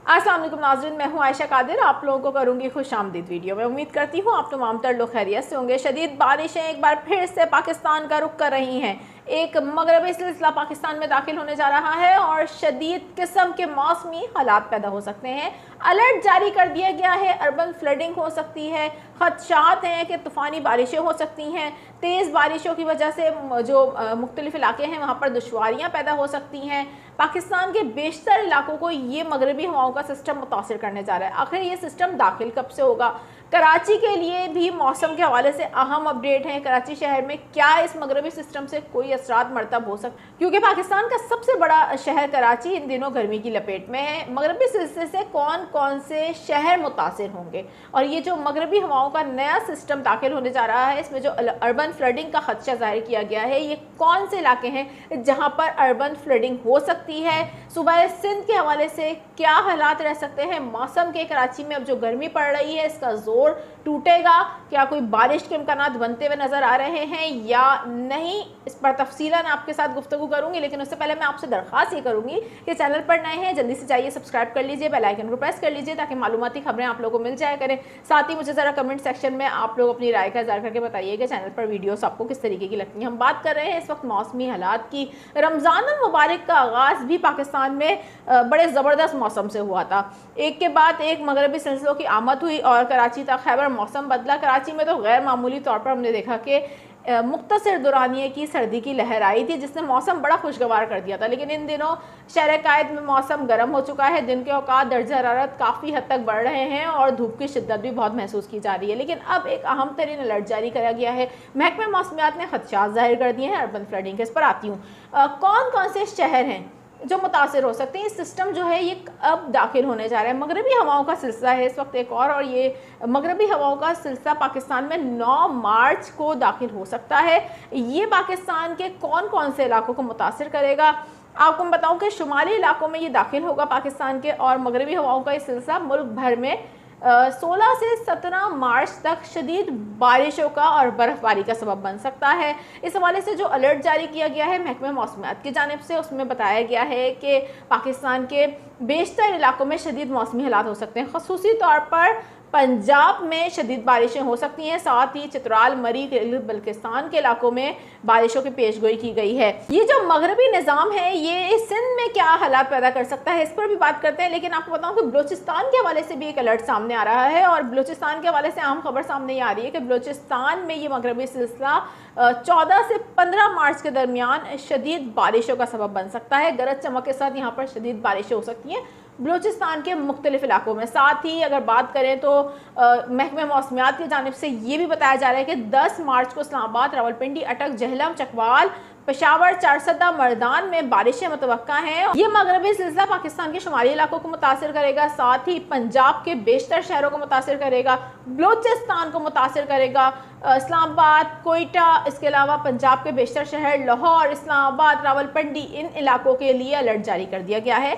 अस्सलाम वालेकुम नाज़रीन, मैं हूँ आयशा कादिर। आप लोगों को करूँगी खुश आमदीद वीडियो में। उम्मीद करती हूँ आप तमाम तर लोग खैरियत से होंगे। शदीद बारिशें एक बार फिर से पाकिस्तान का रुख कर रही हैं। एक मगरबी सिलसिला पाकिस्तान में दाखिल होने जा रहा है और शदीद किस्म के मौसमी हालात पैदा हो सकते हैं। अलर्ट जारी कर दिया गया है, अर्बन फ्लडिंग हो सकती है, खदशात हैं कि तूफ़ानी बारिशें हो सकती हैं। तेज़ बारिशों की वजह से जो मुख्तलिफ इलाके हैं वहाँ पर दुश्वारियाँ पैदा हो सकती हैं। पाकिस्तान के बेशतर इलाकों को ये मगरबी हवाओं का सिस्टम मुतासिर करने जा रहा है। आखिर ये सिस्टम दाखिल कब से होगा? कराची के लिए भी मौसम के हवाले से अहम अपडेट है। कराची शहर में क्या इस मगरबी सिस्टम से कोई असरात मरतब हो सकते, क्योंकि पाकिस्तान का सबसे बड़ा शहर कराची इन दिनों गर्मी की लपेट में है। मगरबी सिलसिले से कौन कौन से शहर मुतासिर होंगे और ये जो मगरबी हवाओं का नया सिस्टम दाखिल होने जा रहा है, इसमें जो अर्बन फ्लडिंग का खदशा जाहिर किया गया है, ये कौन से इलाके हैं जहाँ पर अर्बन फ्लडिंग हो सकती है? सुबह सिंध के हवाले से क्या हालात रह सकते हैं? मौसम के कराची में अब जो गर्मी पड़ रही है इसका जोर टूटेगा? क्या कोई बारिश के इम्कानात बनते हुए नजर आ रहे हैं या नहीं? इस पर तफसीलन आपके साथ गुफ्तगू करूंगी, लेकिन उससे पहले मैं आपसे दरख्वास्त ये करूंगी कि चैनल पर नए हैं जल्दी से जाइए सब्सक्राइब कर लीजिए, बेल आइकन को प्रेस कर लीजिए ताकि मालूमाती खबरें आप लोगों को मिल जाया करें। साथ ही मुझे ज़रा कमेंट सेक्शन में आप लोग अपनी राय का इज़हार करके बताइए कि चैनल पर वीडियोस आपको किस तरीके की लगती हैं। हम बात कर रहे हैं इस वक्त मौसमी हालात की। रमज़ान मुबारक का आगाज़ भी पाकिस्तान में बड़े ज़बरदस्त मौसम से हुआ था। एक के बाद एक मगरबी सिलसिलों की आमद हुई और कराची तक खैबर मौसम बदला। कराची में तो गैर मामूली तौर पर हमने देखा कि मुख्तसर दौरानिए की सर्दी की लहर आई थी जिसने मौसम बड़ा खुशगवार कर दिया था। लेकिन इन दिनों शहर कायद में मौसम गर्म हो चुका है। दिन के औकात दर्जा हरारत काफ़ी हद तक बढ़ रहे हैं और धूप की शिद्दत भी बहुत महसूस की जा रही है। लेकिन अब एक अहम तरीन अलर्ट जारी किया गया है। महकमे मौसमियात ने खदशात जाहिर कर दिए हैं अर्बन फ्लडिंग के। इस पर आती हूँ, कौन कौन से शहर हैं जो मुतासिर हो सकते हैं? इस सिस्टम जो है ये अब दाखिल होने जा रहा है। मगरबी हवाओं का सिलसिला है इस वक्त एक और ये मगरबी हवाओं का सिलसिला पाकिस्तान में 9 मार्च को दाखिल हो सकता है। ये पाकिस्तान के कौन कौन से इलाकों को मुतासिर करेगा? आपको मैं बताऊं कि शुमाली इलाकों में ये दाखिल होगा पाकिस्तान के, और मगरबी हवाओं का ये सिलसिला मुल्क भर में 16 से 17 मार्च तक शदीद बारिशों का और बर्फ़बारी का सबब बन सकता है। इस हवाले से जो अलर्ट जारी किया गया है महकमे मौसमियात की जानिब से, उसमें बताया गया है कि पाकिस्तान के बेशतर इलाकों में शदीद मौसमी हालात हो सकते हैं। ख़ुसूसी तौर पर पंजाब में शदीद बारिशें हो सकती हैं। साथ ही चित्राल, मरी, बल्किस्तान के इलाकों में बारिशों की पेशगोई की गई है। ये जो मगरबी निज़ाम है ये सिंध में क्या हालात पैदा कर सकता है, इस पर भी बात करते हैं। लेकिन आपको बताऊं कि बलूचिस्तान के हवाले से भी एक अलर्ट सामने आ रहा है और बलूचिस्तान के हवाले से अहम खबर सामने ये आ रही है कि बलूचिस्तान में ये मगरबी सिलसिला 14 से 15 मार्च के दरमियान शदीद बारिशों का सबब बन सकता है। गरज चमक के साथ यहाँ पर शदीद बारिशें हो सकती हैं बलूचिस्तान के मुख्तलिफ इलाकों में। साथ ही अगर बात करें तो महकमे मौसमियात की जानिब से ये भी बताया जा रहा है कि 10 मार्च को इस्लामाबाद, रावलपिंडी, अटक, जहलम, चकवाल, पेशावर, चारसदा, मर्दान में बारिशें मुतवक्का हैं। ये मगरबी सिलसिला पाकिस्तान के शुमाली इलाकों को मुतासिर करेगा, साथ ही पंजाब के बेशतर शहरों को मुतासिर करेगा, बलूचिस्तान को मुतासिर करेगा, इस्लामाबाद, कोयटा, इसके अलावा पंजाब के बेशतर शहर लाहौर, इस्लामाबाद, रावलपिंडी, इन इलाकों के लिए अलर्ट जारी कर दिया गया है।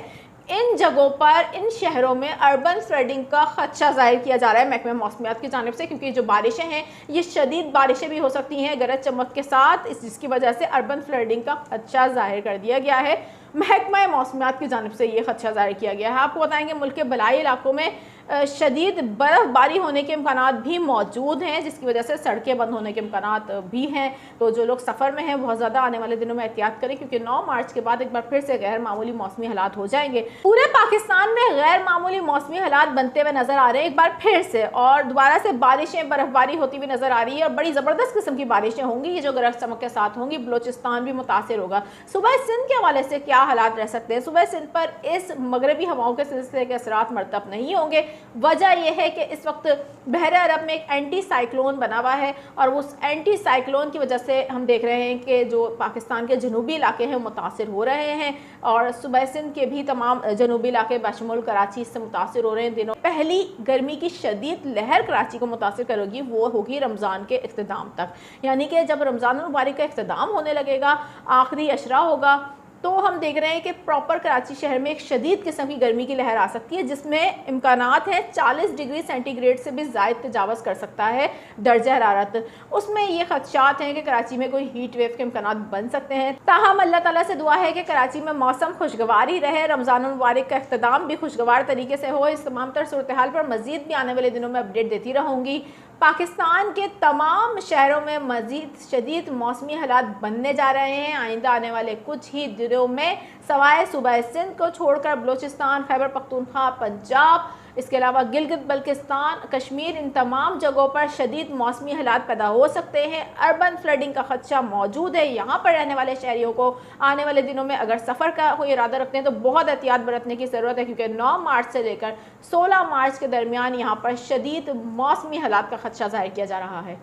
इन जगहों पर, इन शहरों में अर्बन फ्लडिंग का खदशा जाहिर किया जा रहा है महकमे मौसमियात की जानिब से, क्योंकि जो बारिशें हैं ये शदीद बारिशें भी हो सकती हैं गरज चमक के साथ, जिसकी वजह से अर्बन फ्लडिंग का खदशा जाहिर कर दिया गया है। महकमा मौसमियात की जानिब से ये खदशा जाहिर किया गया है। आपको बताएंगे मुल्क के बलाई इलाकों में शदीद बर्फ़बारी होने के इम्कानात भी मौजूद हैं, जिसकी वजह से सड़कें बंद होने के इम्कानात भी हैं। तो जो लोग सफ़र में हैं बहुत ज़्यादा आने वाले दिनों में एहतियात करें, क्योंकि 9 मार्च के बाद एक बार फिर से गैर मामूली मौसमी हालात हो जाएंगे। पूरे पाकिस्तान में गैर मामूली मौसमी हालात बनते हुए नज़र आ रहे हैं एक बार फिर से, और दोबारा से बारिशें, बर्फ़बारी होती हुई नज़र आ रही है और बड़ी ज़बरदस्त किस्म की बारिशें होंगी ये जो गरज चमक के साथ होंगी। बलूचिस्तान भी मुतासिर होगा। सुबह सिंध के हवाले से क्या हालात रह सकते हैं? सुबह सिंध पर इस मगरबी हवाओं के सिलसिले के असरात मरतब नहीं होंगे। वजह यह है कि इस वक्त बहरे अरब में एक एंटी साइक्लोन बना हुआ है और उस एंटी साइक्लोन की वजह से हम देख रहे हैं कि जो पाकिस्तान के जनूबी इलाके हैं मुतासिर हो रहे हैं और सुबह सिंध के भी तमाम जनूबी इलाके बशमूल कराची इससे मुतासिर हो रहे हैं। दिनों पहली गर्मी की शदीद लहर कराची को मुतासिर करेगी, वो होगी रमज़ान के इख्तिताम तक। यानी कि जब रमज़ान मुबारक का इख्तिताम होने लगेगा, आखिरी अशरा होगा, تو ہم دیکھ رہے ہیں کہ پراپر کراچی شہر میں ایک شدید قسم کی گرمی کی لہر آ سکتی ہے، جس میں امکانات ہیں 40 ڈگری سینٹی گریڈ سے بھی زائد تجاوز کر سکتا ہے درجہ حرارت۔ اس میں یہ خدشات ہیں کہ کراچی میں کوئی ہیٹ ویو کے امکانات بن سکتے ہیں۔ تاہم اللہ تعالیٰ سے دعا ہے کہ کراچی میں موسم خوشگوار ہی رہے، رمضان المبارک کا اختتام بھی خوشگوار طریقے سے ہو۔ اس تمام تر صورتحال پر مزید بھی آنے والے دنوں میں اپڈیٹ دیتی رہوں گی۔ پاکستان کے تمام شہروں میں مزید شدید موسمی حالات بننے جا رہے ہیں۔ آئندہ آنے والے کچھ ہی دنوں میں سوائے صوبہ سندھ کو چھوڑ کر بلوچستان، خیبر پختونخوا، پنجاب، اس کے علاوہ گلگت بلتستان، کشمیر، ان تمام جگہوں پر شدید موسمی حالات پیدا ہو سکتے ہیں۔ اربن فلڈنگ کا خدشہ موجود ہے۔ یہاں پر رہنے والے شہریوں کو آنے والے دنوں میں اگر سفر کا کوئی ارادہ رکھتے ہیں تو بہت احتیاط برتنے کی ضرورت ہے، کیونکہ 9 مارچ سے لے کر 16 مارچ کے درمیان یہاں پر شدید موسمی حالات کا خدشہ ظاہر کیا جا رہا ہے۔